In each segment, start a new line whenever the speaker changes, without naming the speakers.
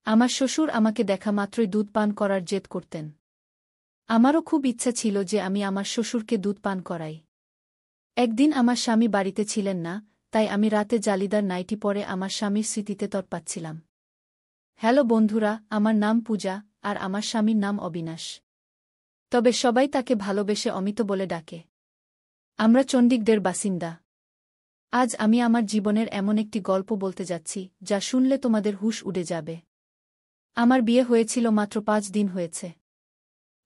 আমার শ্বশুর আমাকে দেখা মাত্রই দুধ পান করার জেদ করতেন। আমারও খুব ইচ্ছা ছিল যে আমি আমার শ্বশুরকে দুধ পান করাই। একদিন আমার স্বামী বাড়িতে ছিলেন না, তাই আমি রাতে জালিদার নাইটি পরে আমার স্বামীর স্মৃতিতে তৎপাচ্ছিলাম। হ্যালো বন্ধুরা, আমার নাম পূজা, আর আমার স্বামীর নাম অবিনাশ। তবে সবাই তাকে ভালোবেসে অমিত বলে ডাকে। আমরা চণ্ডীগড়ের বাসিন্দা। আজ আমি আমার জীবনের এমন একটি গল্প বলতে যাচ্ছি যা শুনলে তোমাদের হুঁশ উড়ে যাবে। আমার বিয়ে হয়েছিল মাত্র 5 দিন হয়েছে।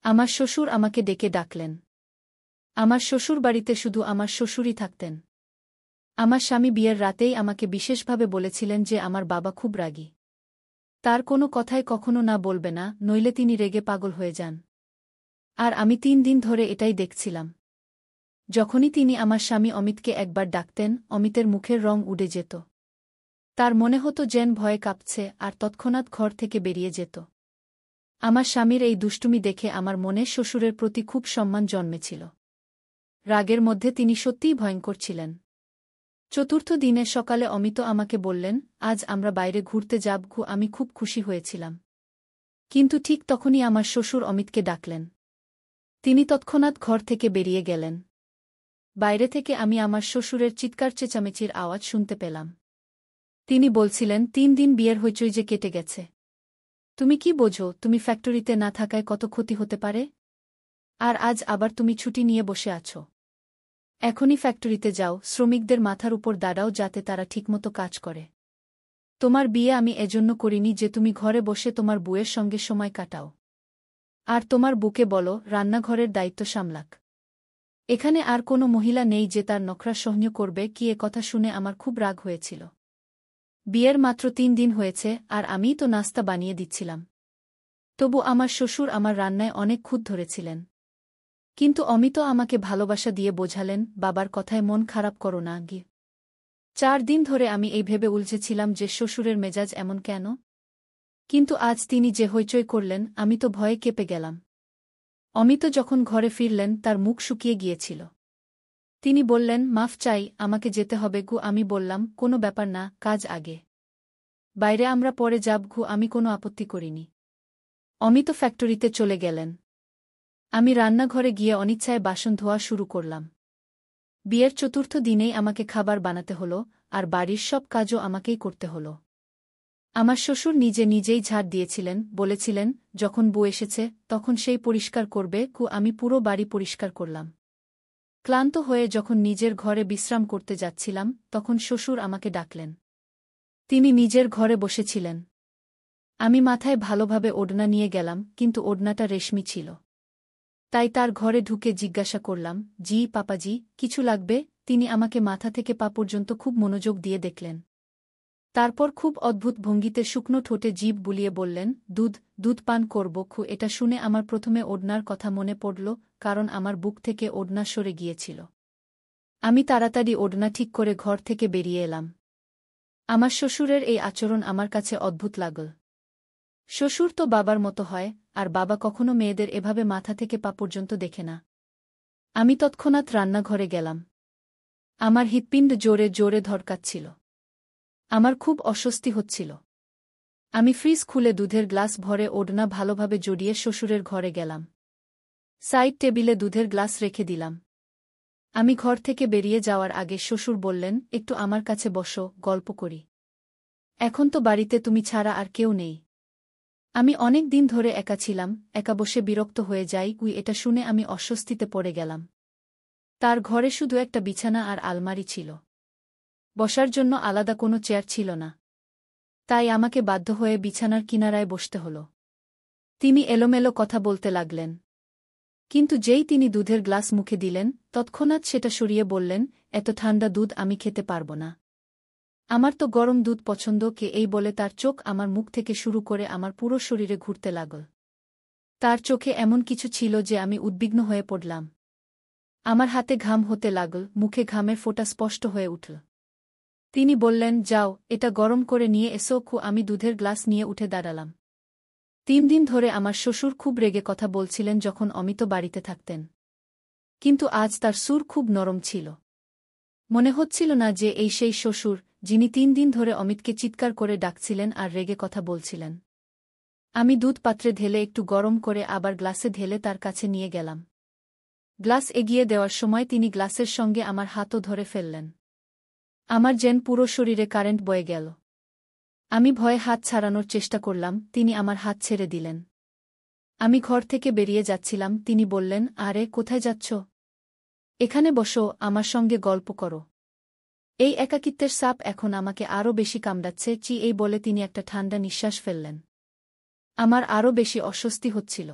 আমার শ্বশুর আমাকে ডেকে ডাকলেন। আমার শ্বশুর বাড়িতে শুধু আমার শ্বশুরই থাকতেন। আমার স্বামী বিয়ের রাতেই আমাকে বিশেষভাবে বলেছিলেন যে আমার বাবা খুব রাগী। তার কোনো কথায় কখনো না বলবে না, নইলে তিনি রেগে পাগল হয়ে যান। আর আমি 3 দিন ধরে এটাই দেখছিলাম। যখনই তিনি আমার স্বামী অমিতকে একবার ডাকতেন, অমিতের মুখের রং উড়ে যেত। তার মনে হতো যেন ভয়ে কাঁপছে, আর তৎক্ষণাৎ ঘর থেকে বেরিয়ে যেত। আমার স্বামীর এই দুষ্টুমি দেখে আমার মনে শ্বশুরের প্রতি খুব সম্মান জন্মেছিল। রাগের মধ্যে তিনি সত্যিই ভয়ঙ্কর ছিলেন। চতুর্থ দিনে সকালে অমিত আমাকে বললেন, আজ আমরা বাইরে ঘুরতে যাব। আমি খুব খুশি হয়েছিলাম। কিন্তু ঠিক তখনই আমার শ্বশুর অমিতকে ডাকলেন। তিনি তৎক্ষণাৎ ঘর থেকে বেরিয়ে গেলেন। বাইরে থেকে আমি আমার শ্বশুরের চিৎকার চেঁচামেচির আওয়াজ শুনতে পেলাম। তিনি বলছিলেন, 3 দিন বিয়ের হইচই যে কেটে গেছে। তুমি কি বোঝো তুমি ফ্যাক্টরিতে না থাকায় কত ক্ষতি হতে পারে? আর আজ আবার তুমি ছুটি নিয়ে বসে আছো। এখনই ফ্যাক্টরিতে যাও, শ্রমিকদের মাথার উপর দাঁড়াও যাতে তারা ঠিকমতো কাজ করে। তোমার বিয়ে আমি এজন্য করিনি যে তুমি ঘরে বসে তোমার বউয়ের সঙ্গে সময় কাটাও। আর তোমার বুকে বলো রান্নাঘরের দায়িত্ব সামলাক। এখানে আর কোনো মহিলা নেই যে তার নখরা সহ্য করবে। কি এ কথা শুনে আমার খুব রাগ হয়েছিল। বিয়ের মাত্র 3 দিন হয়েছে, আর আমিই তো নাস্তা বানিয়ে দিচ্ছিলাম। তবু আমার শ্বশুর আমার রান্নায় অনেক খুঁত ধরেছিলেন। কিন্তু অমিত আমাকে ভালোবাসা দিয়ে বোঝালেন, বাবার কথায় মন খারাপ করো না গি। 4 দিন ধরে আমি এই ভেবে উলঝেছিলাম যে শ্বশুরের মেজাজ এমন কেন। কিন্তু আজ তিনি যে হইচই করলেন, আমি তো ভয়ে কেঁপে গেলাম। অমিত যখন ঘরে ফিরলেন তার মুখ শুকিয়ে গিয়েছিল। তিনি বললেন, মাফ চাই, আমাকে যেতে হবে। আমি বললাম, কোনো ব্যাপার না, কাজ আগে। বাইরে আমরা পরে যাব। আমি কোনো আপত্তি করিনি। অমিত ফ্যাক্টরিতে চলে গেলেন। আমি রান্নাঘরে গিয়ে অনিচ্ছায় বাসন ধোয়া শুরু করলাম। বিয়ের চতুর্থ দিনেই আমাকে খাবার বানাতে হলো, আর বাড়ির সব কাজও আমাকেই করতে হলো। আমার শ্বশুর নিজে নিজেই ঝাড় দিয়েছিলেন, বলেছিলেন, যখন বউ এসেছে তখন সেই পরিষ্কার করবে। আমি পুরো বাড়ি পরিষ্কার করলাম। ক্লান্ত হয়ে যখন নিজের ঘরে বিশ্রাম করতে যাচ্ছিলাম তখন শ্বশুর আমাকে ডাকলেন। তিনি নিজের ঘরে বসেছিলেন। আমি মাথায় ভালোভাবে ওড়না নিয়ে গেলাম, কিন্তু ওড়নাটা রেশমি ছিল। তাই তার ঘরে ঢুকে জিজ্ঞাসা করলাম, জি পাপাজি, কিছু লাগবে? তিনি আমাকে মাথা থেকে পা পর্যন্ত খুব মনোযোগ দিয়ে দেখলেন। তারপর খুব অদ্ভুত ভঙ্গিতে শুকনো ঠোঁটে জিভ বুলিয়ে বললেন, দুধ পান করব। এটা শুনে আমার প্রথমে ওড়নার কথা মনে পড়ল, কারণ আমার বুক থেকে ওড়না সরে গিয়েছিল। আমি তাড়াতাড়ি ওড়না ঠিক করে ঘর থেকে বেরিয়ে এলাম। আমার শ্বশুরের এই আচরণ আমার কাছে অদ্ভুত লাগল। শ্বশুর তো বাবার মতো হয়, আর বাবা কখনো মেয়েদের এভাবে মাথা থেকে পা পর্যন্ত দেখে না। আমি তৎক্ষণাৎ রান্নাঘরে গেলাম। আমার হৃৎপিণ্ড জোরে জোরে ধড়কাচ্ছিল। আমার খুব অস্বস্তি হচ্ছিল। আমি ফ্রিজ খুলে দুধের গ্লাস ভরে ওড়না ভালোভাবে জড়িয়ে শ্বশুরের ঘরে গেলাম। সাইড টেবিলে দুধের গ্লাস রেখে দিলাম। আমি ঘর থেকে বেরিয়ে যাওয়ার আগে শ্বশুর বললেন, একটু আমার কাছে বসো, গল্প করি। এখন তো বাড়িতে তুমি ছাড়া আর কেউ নেই। আমি অনেক দিন ধরে একা ছিলাম, একা বসে বিরক্ত হয়ে যাই। এটা শুনে আমি অস্বস্তিতে পড়ে গেলাম। তার ঘরে শুধু একটা বিছানা আর আলমারি ছিল। বসার জন্য আলাদা কোনো চেয়ার ছিল না। তাই আমাকে বাধ্য হয়ে বিছানার কিনারায় বসতে হল। তিনি এলোমেলো কথা বলতে লাগলেন। কিন্তু যেই তিনি দুধের গ্লাস মুখে দিলেন তৎক্ষণাৎ সেটা সরিয়ে বললেন, এত ঠান্ডা দুধ আমি খেতে পারব না। আমার তো গরম দুধ পছন্দ। এই বলে তার চোখ আমার মুখ থেকে শুরু করে আমার পুরো শরীরে ঘুরতে লাগল। তার চোখে এমন কিছু ছিল যে আমি উদ্বিগ্ন হয়ে পড়লাম। আমার হাতে ঘাম হতে লাগল, মুখে ঘামের ফোঁটা স্পষ্ট হয়ে উঠল। তিনি বললেন, যাও, এটা গরম করে নিয়ে এসো। আমি দুধের গ্লাস নিয়ে উঠে দাঁড়ালাম। 3 দিন ধরে আমার শ্বশুর খুব রেগে কথা বলছিলেন যখন অমিত বাড়িতে থাকতেন। কিন্তু আজ তার সুর খুব নরম ছিল। মনে হচ্ছিল না যে এই সেই শ্বশুর, যিনি 3 দিন ধরে অমিতকে চিৎকার করে ডাকছিলেন আর রেগে কথা বলছিলেন। আমি দুধ পাত্রে ঢেলে একটু গরম করে আবার গ্লাসে ঢেলে তার কাছে নিয়ে গেলাম। গ্লাস এগিয়ে দেওয়ার সময় তিনি গ্লাসের সঙ্গে আমার হাতও ধরে ফেললেন। আমার যেন পুরো শরীরে কারেন্ট বয়ে গেল। আমি ভয়ে হাত ছাড়ানোর চেষ্টা করলাম, তিনি আমার হাত ছেড়ে দিলেন। আমি ঘর থেকে বেরিয়ে যাচ্ছিলাম, তিনি বললেন, আরে কোথায় যাচ্ছ? এখানে বসো, আমার সঙ্গে গল্প করো। এই একাকিত্বের সাপ এখন আমাকে আরও বেশি কামড়াচ্ছে। এই বলে তিনি একটা ঠান্ডা নিঃশ্বাস ফেললেন। আমার আরও বেশি অস্বস্তি হচ্ছিল।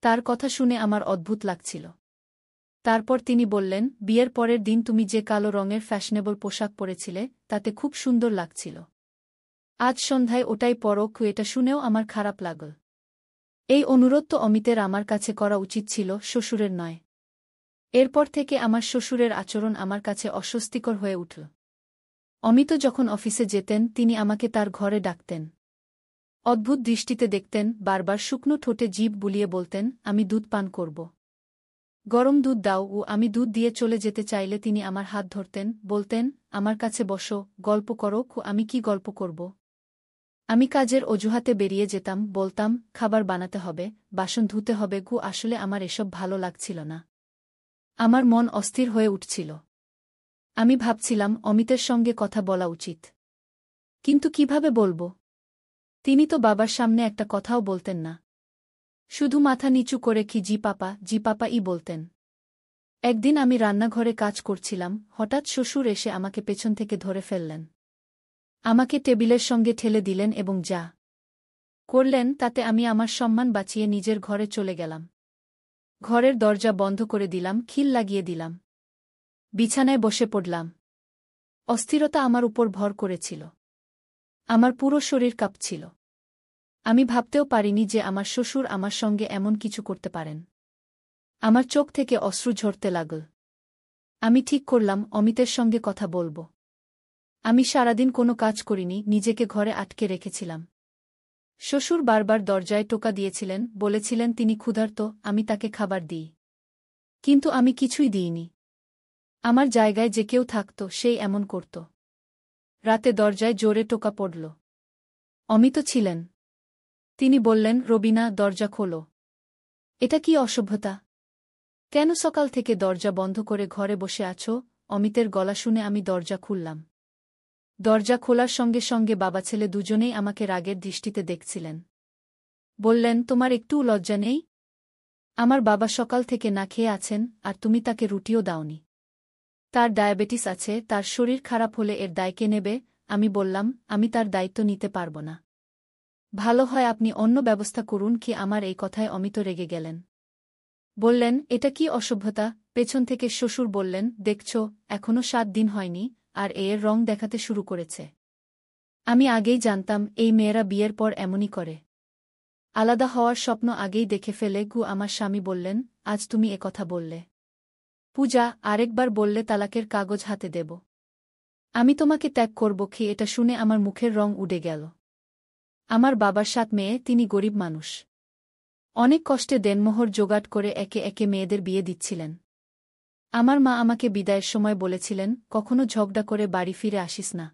তার কথা শুনে আমার অদ্ভুত লাগছিল। তারপর তিনি বললেন, বিয়ের পরের দিন তুমি যে কালো রঙের ফ্যাশনেবল পোশাক পরেছিলে তাতে খুব সুন্দর লাগছিল। আজ সন্ধ্যায় ওটাই পরো। এটা শুনেও আমার খারাপ লাগল। এই অনুরোধ তো অমিতের আমার কাছে করা উচিত ছিল, শ্বশুরের নয়। এরপর থেকে আমার শ্বশুরের আচরণ আমার কাছে অস্বস্তিকর হয়ে উঠল। অমিত যখন অফিসে যেতেন তিনি আমাকে তার ঘরে ডাকতেন। অদ্ভুত দৃষ্টিতে দেখতেন, বারবার শুকনো ঠোঁটে জিভ বুলিয়ে বলতেন, আমি দুধ পান করব। গরম দুধ দাও। আমি দুধ দিয়ে চলে যেতে চাইলে তিনি আমার হাত ধরতেন, বলতেন, আমার কাছে বসো, গল্প করো। আমি কি গল্প করব? আমি কাজের অজুহাতে বেরিয়ে যেতাম, বলতাম, খাবার বানাতে হবে, বাসন ধুতে হবে। আসলে আমার এসব ভালো লাগছিল না। আমার মন অস্থির হয়ে উঠছিল। আমি ভাবছিলাম অমিতের সঙ্গে কথা বলা উচিত। কিন্তু কিভাবে বলবো? তিনি তো বাবার সামনে একটা কথাও বলতেন না। শুধু মাথা নিচু করে কি জি পাপা ই বলতেন। একদিন আমি রান্নাঘরে কাজ করছিলাম, হঠাৎ শ্বশুর এসে আমাকে পেছন থেকে ধরে ফেললেন। আমাকে টেবিলের সঙ্গে ঠেলে দিলেন এবং যা করলেন তাতে আমি আমার সম্মান বাঁচিয়ে নিজের ঘরে চলে গেলাম। ঘরের দরজা বন্ধ করে দিলাম, খিল লাগিয়ে দিলাম। বিছানায় বসে পড়লাম। অস্থিরতা আমার উপর ভর করেছিল। আমার পুরো শরীর কাঁপছিল। আমি ভাবতেও পারিনি যে আমার শ্বশুর আমার সঙ্গে এমন কিছু করতে পারেন। আমার চোখ থেকে অশ্রু ঝরতে লাগল। আমি ঠিক করলাম অমিতের সঙ্গে কথা বলবো। আমি সারাদিন কোনো কাজ করিনি, নিজেকে ঘরে আটকে রেখেছিলাম। শ্বশুর বারবার দরজায় টোকা দিয়েছিলেন, বলেছিলেন তিনি ক্ষুধার্ত, আমি তাকে খাবার দিই। কিন্তু আমি কিছুই দিইনি। আমার জায়গায় যে কেউ থাকত সেই এমন করত। রাতে দরজায় জোরে টোকা পড়ল। অমিত ছিলেন। তিনি বললেন, রবিনা, দরজা খোলো। এটা কি অসভ্যতা? কেন সকাল থেকে দরজা বন্ধ করে ঘরে বসে আছো? অমিতের গলা শুনে আমি দরজা খুললাম। দরজা খোলার সঙ্গে সঙ্গে বাবা ছেলে দুজনেই আমাকে রাগের দৃষ্টিতে দেখছিলেন। বললেন, তোমার একটুও লজ্জা নেই? আমার বাবা সকাল থেকে না খেয়ে আছেন, আর তুমি তাকে রুটিও দাওনি। তার ডায়াবেটিস আছে, তার শরীর খারাপ হলে এর দায় কে নেবে? আমি বললাম, আমি তার দায়িত্ব নিতে পারব না। ভালো হয় আপনি অন্য ব্যবস্থা করুন। আমার এই কথায় অমিত রেগে গেলেন। বললেন, এটা কি অসভ্যতা? পেছন থেকে শ্বশুর বললেন, দেখছ, এখনো 7 দিন হয়নি, আর এর রং দেখাতে শুরু করেছে। আমি আগেই জানতাম এই মেয়েরা বিয়ের পর এমনই করে। আলাদা হওয়ার স্বপ্ন আগেই দেখে ফেলে। আমার স্বামী বললেন, আজ তুমি কথা বললে। পূজা, আরেকবার বললে তালাকের কাগজ হাতে দেব। আমি তোমাকে ত্যাগ করব। এটা শুনে আমার মুখের রং উড়ে গেল। আমার বাবার 7 মেয়ে, তিনি গরিব মানুষ। অনেক কষ্টে দেনমোহর জোগাড় করে একে একে মেয়েদের বিয়ে দিচ্ছিলেন। আমার মা আমাকে বিদায়ের সময় বলেছিলেন, কখনো ঝগড়া করে বাড়ি ফিরে আসিস না।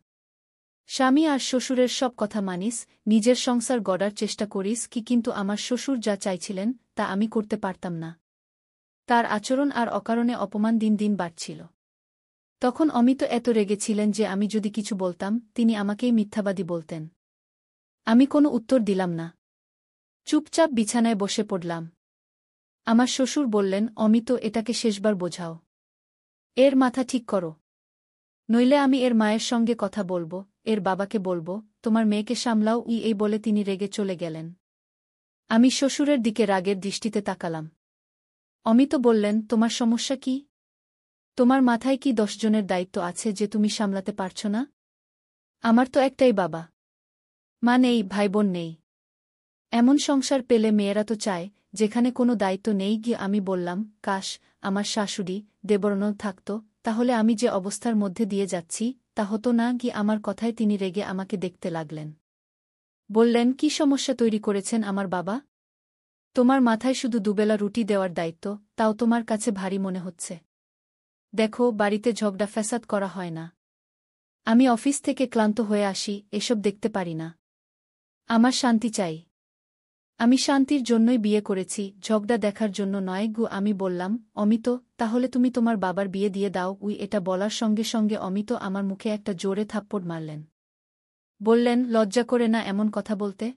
স্বামী আর শ্বশুরের সব কথা মানিস, নিজের সংসার গড়ার চেষ্টা করিস। কিন্তু আমার শ্বশুর যা চাইছিলেন তা আমি করতে পারতাম না। তার আচরণ আর অকারণে অপমান দিন দিন বাড়ছিল। তখন অমিত এত রেগেছিলেন যে আমি যদি কিছু বলতাম তিনি আমাকেই মিথ্যাবাদী বলতেন। আমি কোনো উত্তর দিলাম না। চুপচাপ বিছানায় বসে পড়লাম। আমার শ্বশুর বললেন, অমিত, এটাকে শেষবার বোঝাও। এর মাথা ঠিক করো। নইলে আমি এর মায়ের সঙ্গে কথা বলবো, এর বাবাকে বলবো, তোমার মেয়েকে সামলাও। এই বলে তিনি রেগে চলে গেলেন। আমি শ্বশুরের দিকে রাগের দৃষ্টিতে তাকালাম। অমিত বললেন, তোমার সমস্যা কি? তোমার মাথায় কি 10 জনের দায়িত্ব আছে যে তুমি সামলাতে পারছ না? আমার তো একটাই বাবা মা নেই, ভাইবোন নেই। এমন সংসার পেলে মেয়েরা তো চায় যেখানে কোনো দায়িত্ব নেই। আমি বললাম, কাশ আমার শাশুড়ি দেবরনল থাকত, তাহলে আমি যে অবস্থার মধ্যে দিয়ে যাচ্ছি তা হতো না। আমার কথায় তিনি রেগে আমাকে দেখতে লাগলেন। বললেন, কি সমস্যা তৈরি করেছেন আমার বাবা? তোমার মাথায় শুধু দুবেলা রুটি দেওয়ার দায়িত্ব, তাও তোমার কাছে ভারী মনে হচ্ছে। দেখো, বাড়িতে ঝগড়া ফ্যাসাদ করা হয় না। আমি অফিস থেকে ক্লান্ত হয়ে আসি, এসব দেখতে পারি না। আমার শান্তি চাই। আমি শান্তির জন্যই বিয়ে করেছি, ঝগড়া দেখার জন্য নয় গু। আমি বললাম, অমিত, তাহলে তুমি তোমার বাবার বিয়ে দিয়ে দাও। এটা বলার সঙ্গে সঙ্গে অমিত আমার মুখে একটা জোরে থাপ্পড় মারলেন। বললেন, লজ্জা করে না এমন কথা বলতে?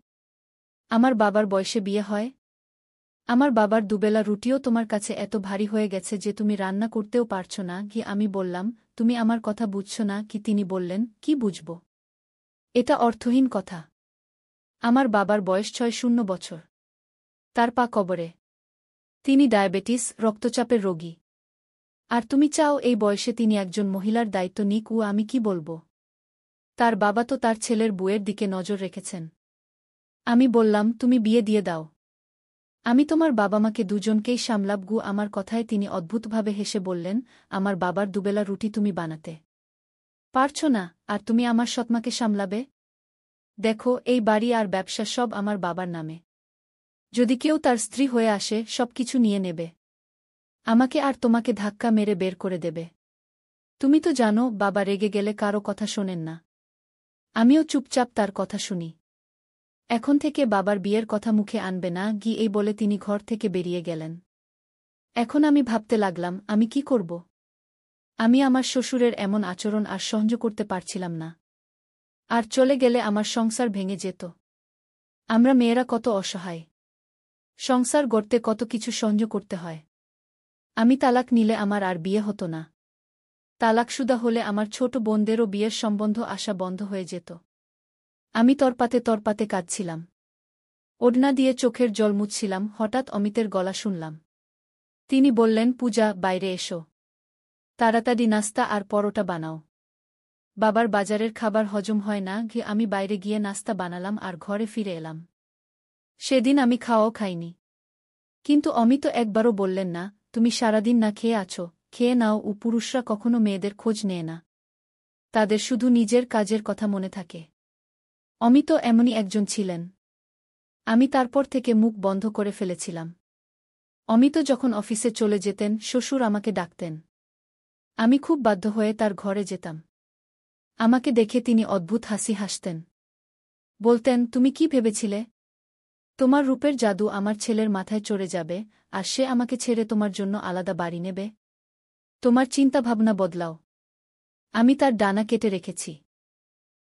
আমার বাবার বয়সে বিয়ে হয়? আমার বাবার দুবেলা রুটিও তোমার কাছে এত ভারী হয়ে গেছে যে তুমি রান্না করতেও পারছ না কি? আমি বললাম, তুমি আমার কথা বুঝছ না কি? তিনি বললেন, কি বুঝব? এটা অর্থহীন কথা। আমার বাবার বয়স ৬০ বছর। তার পা কবরে। তিনি ডায়াবেটিস, রক্তচাপের রোগী। আর তুমি চাও এই বয়সে তিনি একজন মহিলার দায়িত্ব নিক? আমি কি বলব? তার বাবা তো তার ছেলের বউয়ের দিকে নজর রেখেছেন। আমি বললাম, তুমি বিয়ে দিয়ে দাও। আমি তোমার বাবা-মাকে দুজনকেই সামলাব। আমার কথায় তিনি অদ্ভুতভাবে হেসে বললেন, আমার বাবার দুবেলা রুটি তুমি বানাতে পারছ না, আর তুমি আমার সৎমাকে সামলাবে? দেখো, এই বাড়ি আর ব্যবসা সব আমার বাবার নামে। যদি কেউ তার স্ত্রী হয়ে আসে, সবকিছু নিয়ে নেবে। আমাকে আর তোমাকে ধাক্কা মেরে বের করে দেবে। তুমি তো জানো, বাবা রেগে গেলে কারো কথা শোনেন না। আমিও চুপচাপ তার কথা শুনি। এখন থেকে বাবার বিয়ের কথা মুখে আনবে না এই বলে তিনি ঘর থেকে বেরিয়ে গেলেন। এখন আমি ভাবতে লাগলাম, আমি কি করব? আমি আমার শ্বশুরের এমন আচরণ আর সহ্য করতে পারছিলাম না। আর চলে গেলে আমার সংসার ভেঙে যেত। আমরা মেয়েরা কত অসহায়। সংসার গড়তে কত কিছু সহ্য করতে হয়। আমি তালাক নিলে আমার আর বিয়ে হতো না। তালাকশুদা হলে আমার ছোট বোনদেরও বিয়ের সম্বন্ধ আসা বন্ধ হয়ে যেত। আমি তরপাতে তরপাতে কাঁদছিলাম। ওড়না দিয়ে চোখের জল মুছছিলাম, হঠাৎ অমিতের গলা শুনলাম। তিনি বললেন, পূজা, বাইরে এসো। তাড়াতাড়ি নাস্তা আর পরোটা বানাও। বাবার বাজারের খাবার হজম হয় না। আমি বাইরে গিয়ে নাস্তা বানালাম আর ঘরে ফিরে এলাম। সেদিন আমি খাওয়াও খাইনি। কিন্তু অমিত একবারও বললেন না, তুমি সারাদিন না খেয়ে আছো, খেয়ে নাও। পুরুষরা কখনো মেয়েদের খোঁজ নেয় না। তাদের শুধু নিজের কাজের কথা মনে থাকে। অমিত এমনই একজন ছিলেন। আমি তারপর থেকে মুখ বন্ধ করে ফেলেছিলাম। অমিত যখন অফিসে চলে যেতেন, শ্বশুর আমাকে ডাকতেন। আমি খুব বাধ্য হয়ে তার ঘরে যেতাম। আমাকে দেখে তিনি অদ্ভুত হাসি হাসতেন। বলতেন, তুমি কি ভেবেছিলে? তোমার রূপের জাদু আমার ছেলের মাথায় চড়ে যাবে, আর সে আমাকে ছেড়ে তোমার জন্য আলাদা বাড়ি নেবে? তোমার চিন্তাভাবনা বদলাও। আমি তার ডানা কেটে রেখেছি।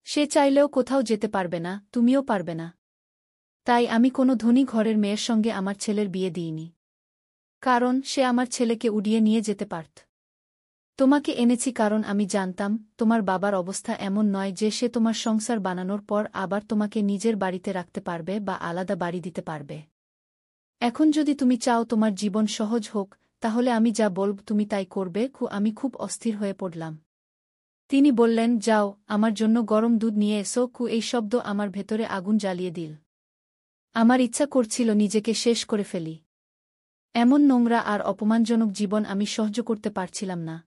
সে চাইলেও কোথাও যেতে পারবে না, তুমিও পারবে না। তাই আমি কোনো ধনী ঘরের মেয়ের সঙ্গে আমার ছেলের বিয়ে দিইনি। কারণ সে আমার ছেলেকে উড়িয়ে নিয়ে যেতে পারত। তোমাকে এনেছি কারণ আমি জানতাম, তোমার বাবার অবস্থা এমন নয় যে সে তোমার সংসার বানানোর পর আবার তোমাকে নিজের বাড়িতে রাখতে পারবে বা আলাদা বাড়ি দিতে পারবে। এখন যদি তুমি চাও তোমার জীবন সহজ হোক, তাহলে আমি যা বলব তুমি তাই করবে। আমি খুব অস্থির হয়ে পড়লাম। তিনি বললেন, যাও, আমার জন্য গরম দুধ নিয়ে এসো। এই শব্দ আমার ভেতরে আগুন জ্বালিয়ে দিল। আমার ইচ্ছা করছিল নিজেকে শেষ করে ফেলি। এমন নোংরা আর অপমানজনক জীবন আমি সহ্য করতে পারছিলাম না।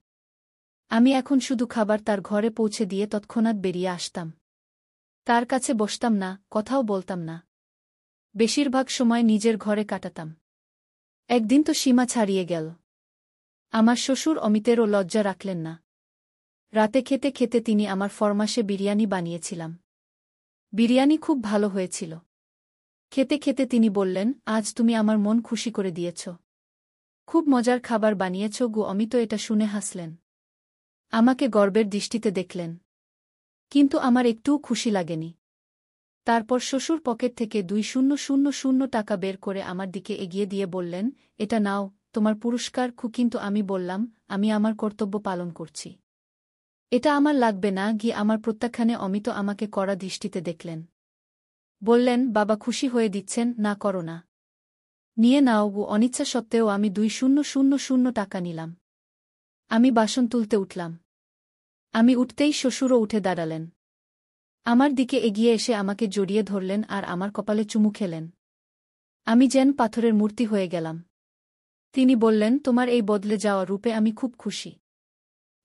আমি এখন শুধু খাবার তার ঘরে পৌঁছে দিয়ে তৎক্ষণাৎ বেরিয়ে আসতাম। তার কাছে বসতাম না, কথাও বলতাম না। বেশিরভাগ সময় নিজের ঘরে কাটাতাম। একদিন তো সীমা ছাড়িয়ে গেল। আমার শ্বশুর অমিতেরও লজ্জা রাখলেন না। রাতে খেতে খেতে তিনি আমার ফরমাশে বিরিয়ানি বানিয়েছিলাম। বিরিয়ানি খুব ভালো হয়েছিল। খেতে খেতে তিনি বললেন, আজ তুমি আমার মন খুশি করে দিয়েছ। খুব মজার খাবার বানিয়েছ। অমিত এটা শুনে হাসলেন। আমাকে গর্বের দৃষ্টিতে দেখলেন। কিন্তু আমার একটুও খুশি লাগেনি। তারপর শ্বশুর পকেট থেকে ২০০০ টাকা বের করে আমার দিকে এগিয়ে দিয়ে বললেন, এটা নাও, তোমার পুরস্কার। কিন্তু আমি বললাম, আমি আমার কর্তব্য পালন করছি। এটা আমার লাগবে না। আমার প্রত্যাখ্যানে অমিত আমাকে কড়া দৃষ্টিতে দেখলেন। বললেন, বাবা খুশি হয়ে দিচ্ছেন, না করো না। নিয়ে নাও। অনিচ্ছা সত্ত্বেও আমি ২০০০ টাকা নিলাম। আমি বাসন তুলতে উঠলাম। আমি উঠতেই শ্বশুরও উঠে দাঁড়ালেন। আমার দিকে এগিয়ে এসে আমাকে জড়িয়ে ধরলেন আর আমার কপালে চুমু খেলেন। আমি যেন পাথরের মূর্তি হয়ে গেলাম। তিনি বললেন, তোমার এই বদলে যাওয়া রূপে আমি খুব খুশি।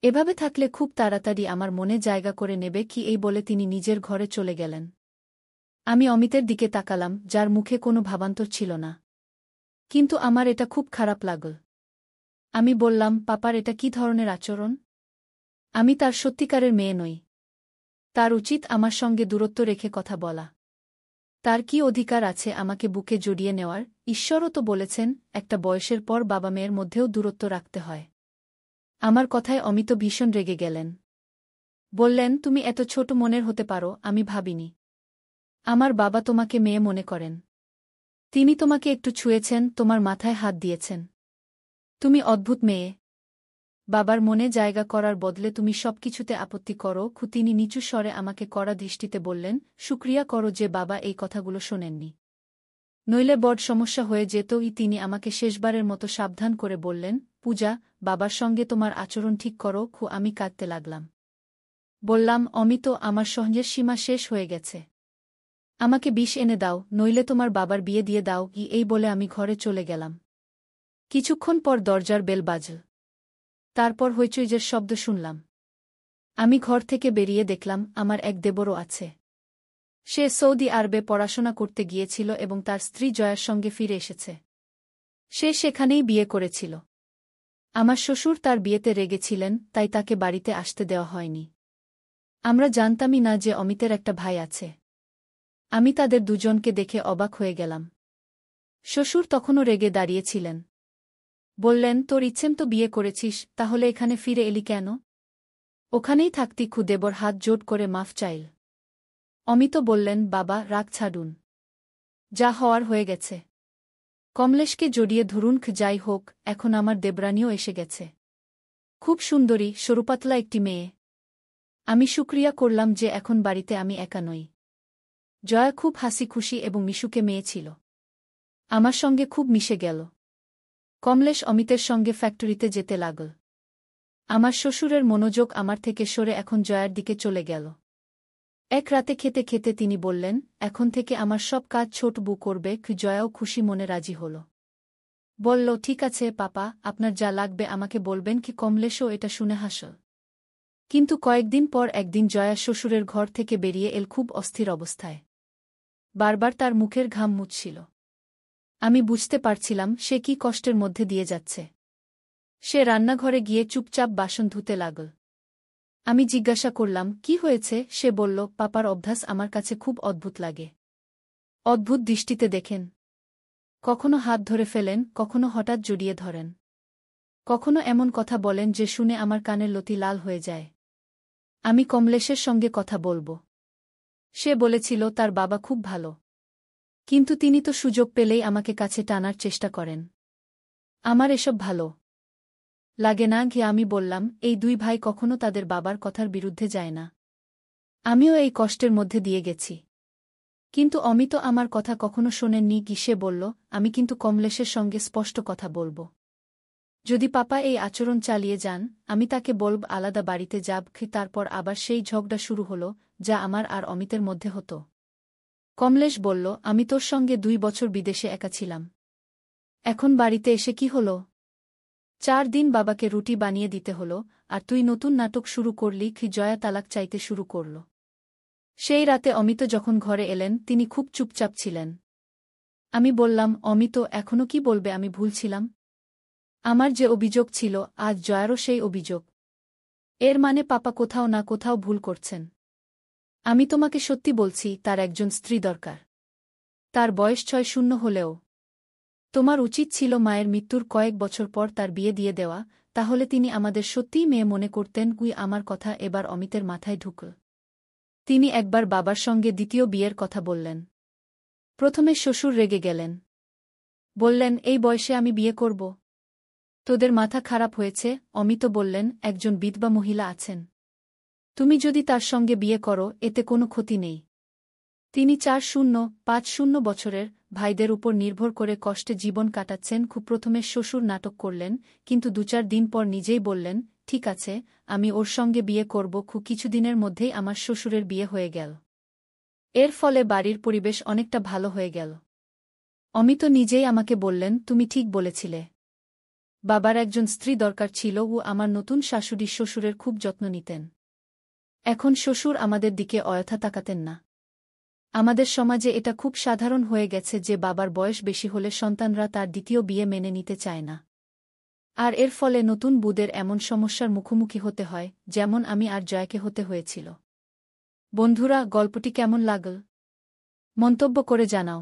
এভাবে থাকলে খুব তাড়াতাড়ি আমার মনে জায়গা করে নেবে। এই বলে তিনি নিজের ঘরে চলে গেলেন। আমি অমিতের দিকে তাকালাম, যার মুখে কোনো ভাবান্তর ছিল না। কিন্তু আমার এটা খুব খারাপ লাগল। আমি বললাম, পাপার এটা কি ধরনের আচরণ? আমি তার সত্যিকারের মেয়ে নই। তার উচিত আমার সঙ্গে দূরত্ব রেখে কথা বলা। তার কি অধিকার আছে আমাকে বুকে জড়িয়ে নেওয়ার? ঈশ্বরও তো বলেছেন একটা বয়সের পর বাবা মেয়ের মধ্যেও দূরত্ব রাখতে হয়। আমার কথায় অমিত ভীষণ রেগে গেলেন। বললেন, তুমি এত ছোট মনের হতে পারো আমি ভাবিনি। আমার বাবা তোমাকে মেয়ে মনে করেন। তিনি তোমাকে একটু ছুঁয়েছেন, তোমার মাথায় হাত দিয়েছেন। তুমি অদ্ভুত মেয়ে। বাবার মনে জায়গা করার বদলে তুমি সবকিছুতে আপত্তি করো। তিনি নিচু স্বরে আমাকে কড়া দৃষ্টিতে বললেন, শুক্রিয়া করো যে বাবা এই কথাগুলো শোনেননি। নইলে বড় সমস্যা হয়ে যেতই। তিনি আমাকে শেষবারের মতো সাবধান করে বললেন, পূজা, বাবার সঙ্গে তোমার আচরণ ঠিক করো। আমি কাঁদতে লাগলাম। বললাম, অমিত, আমার সহ্যের সীমা শেষ হয়ে গেছে। আমাকে বিষ এনে দাও, নইলে তোমার বাবার বিয়ে দিয়ে দাও। এই বলে আমি ঘরে চলে গেলাম। কিছুক্ষণ পর দরজার বেল বাজল। তারপর হইচইয়ের শব্দ শুনলাম। আমি ঘর থেকে বেরিয়ে দেখলাম আমার এক দেবরও আছে। সে সৌদি আরবে পড়াশোনা করতে গিয়েছিল এবং তার স্ত্রী জয়ার সঙ্গে ফিরে এসেছে। সে সেখানেই বিয়ে করেছিল। আমার শ্বশুর তার বিয়েতে রেগেছিলেন, তাই তাকে বাড়িতে আসতে দেওয়া হয়নি। আমরা জানতামই না যে অমিতের একটা ভাই আছে। আমি তাদের দুজনকে দেখে অবাক হয়ে গেলাম। শ্বশুর তখনও রেগে দাঁড়িয়েছিলেন। বললেন, তোর ইচ্ছেম তো বিয়ে করেছিস, তাহলে এখানে ফিরে এলি কেন? ওখানেই থাকতি। দেবর হাত জোট করে মাফ চাইল। অমিত বললেন, বাবা, রাগ ছাড়ুন। যা হওয়ার হয়ে গেছে। কমলেশকে জড়িয়ে ধরুন। যাই হোক, এখন আমার দেবরানীও এসে গেছে। খুব সুন্দরী, সরুপাতলা একটি মেয়ে। আমি শুক্রিয়া করলাম যে এখন বাড়িতে আমি একা নই। জয়া খুব হাসি খুশি এবং মিশুকে মেয়ে ছিল। আমার সঙ্গে খুব মিশে গেল। কমলেশ অমিতের সঙ্গে ফ্যাক্টরিতে যেতে লাগল। আমার শ্বশুরের মনোযোগ আমার থেকে সরে এখন জয়ার দিকে চলে গেল। এক রাতে খেতে খেতে তিনি বললেন, এখন থেকে আমার সব কাজ ছোট বউ করবে। জয়াও খুশি মনে রাজি হল। বলল, ঠিক আছে পাপা, আপনার যা লাগবে আমাকে বলবেন। কমলেশও এটা শুনে হাসল। কিন্তু কয়েকদিন পর একদিন জয়া শ্বশুরের ঘর থেকে বেরিয়ে এল খুব অস্থির অবস্থায়। বারবার তার মুখের ঘাম মুছছিল। আমি বুঝতে পারছিলাম সে কি কষ্টের মধ্যে দিয়ে যাচ্ছে। সে রান্নাঘরে গিয়ে চুপচাপ বাসন ধুতে লাগল। আমি জিজ্ঞাসা করলাম, কি হয়েছে? সে বলল, পাপার অভ্যাস আমার কাছে খুব অদ্ভুত লাগে। অদ্ভুত দৃষ্টিতে দেখেন। কখনো হাত ধরে ফেলেন, কখনো হঠাৎ জড়িয়ে ধরেন। কখনো এমন কথা বলেন যে শুনে আমার কানের লতি লাল হয়ে যায়। আমি কমলেশের সঙ্গে কথা বলবো। সে বলেছিল তার বাবা খুব ভালো। কিন্তু তিনি তো সুযোগ পেলেই আমাকে কাছে টানার চেষ্টা করেন। আমার এসব ভালো লাগে না। আমি বললাম, এই দুই ভাই কখনো তাদের বাবার কথার বিরুদ্ধে যায় না। আমিও এই কষ্টের মধ্যে দিয়ে গেছি। কিন্তু অমিত আমার কথা কখনো শোনেননি। সে বলল, আমি কিন্তু কমলেশের সঙ্গে স্পষ্ট কথা বলবো। যদি পাপা এই আচরণ চালিয়ে যান, আমি তাকে বলব আলাদা বাড়িতে যাব। তারপর আবার সেই ঝগড়া শুরু হল, যা আমার আর অমিতের মধ্যে হতো। কমলেশ বলল, আমি তোর সঙ্গে 2 বছর বিদেশে একা ছিলাম। এখন বাড়িতে এসে কি হল? 4 দিন বাবাকে রুটি বানিয়ে দিতে হল, আর তুই নতুন নাটক শুরু করলি। জয়া তালাক চাইতে শুরু করল। সেই রাতে অমিত যখন ঘরে এলেন তিনি খুব চুপচাপ ছিলেন। আমি বললাম, অমিত, এখনো কি বলবে আমি ভুল ছিলাম? আমার যে অভিযোগ ছিল, আজ জয়ারও সেই অভিযোগ। এর মানে পাপা কোথাও না কোথাও ভুল করছেন। আমি তোমাকে সত্যি বলছি, তার একজন স্ত্রী দরকার। তার বয়স 6-0 হলেও। তোমার উচিত ছিল মায়ের মৃত্যুর কয়েক বছর পর তার বিয়ে দিয়ে দেওয়া, তাহলে তিনি আমাদের সত্যিই মেয়ে মনে করতেন। আমার কথা এবার অমিতের মাথায় ঢুকল। তিনি একবার বাবার সঙ্গে দ্বিতীয় বিয়ের কথা বললেন। প্রথমে শ্বশুর রেগে গেলেন। বললেন, এই বয়সে আমি বিয়ে করব? তোদের মাথা খারাপ হয়েছে। অমিত বললেন, একজন বিধবা মহিলা আছেন। তুমি যদি তার সঙ্গে বিয়ে করো, এতে কোনো ক্ষতি নেই। তিনি 4-0-5-0 বছরের ভাইদের উপর নির্ভর করে কষ্টে জীবন কাটাচ্ছেন। প্রথমে শ্বশুর নাটক করলেন, কিন্তু 2-4 দিন পর নিজেই বললেন, ঠিক আছে, আমি ওর সঙ্গে বিয়ে করব। কিছুদিনের মধ্যেই আমার শ্বশুরের বিয়ে হয়ে গেল। এর ফলে বাড়ির পরিবেশ অনেকটা ভালো হয়ে গেল। অমিত নিজেই আমাকে বললেন, তুমি ঠিক বলেছিলে। বাবার একজন স্ত্রী দরকার ছিল। আমার নতুন শাশুড়ি শ্বশুরের খুব যত্ন নিতেন। এখন শ্বশুর আমাদের দিকে অযথা তাকাতেন না। আমাদের সমাজে এটা খুব সাধারণ হয়ে গেছে যে বাবার বয়স বেশি হলে সন্তানরা তার দ্বিতীয় বিয়ে মেনে নিতে চায় না। আর এর ফলে নতুন বউদের এমন সমস্যার মুখোমুখি হতে হয়, যেমন আমি আর জয়াকে হতে হয়েছিল। বন্ধুরা, গল্পটি কেমন লাগল? মন্তব্য করে জানাও।